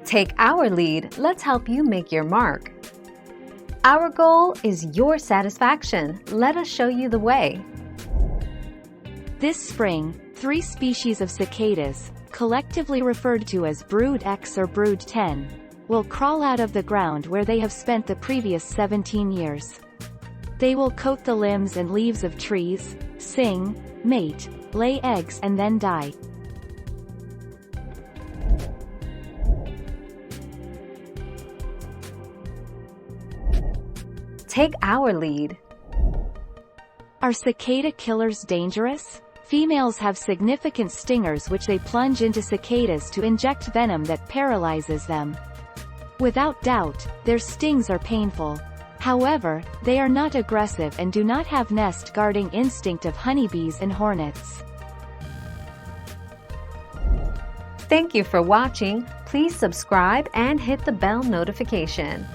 Take our lead, let's help you make your mark. Our goal is your satisfaction. Let us show you the way. This spring, 3 species of cicadas, collectively referred to as Brood X or Brood 10, will crawl out of the ground where they have spent the previous 17 years. They will coat the limbs and leaves of trees, sing, mate, lay eggs and then die. Take our lead. Are cicada killers dangerous? Females have significant stingers which they plunge into cicadas to inject venom that paralyzes them. Without doubt, their stings are painful. However, they are not aggressive and do not have nest-guarding instinct of honeybees and hornets. Thank you for watching. Please subscribe and hit the bell notification.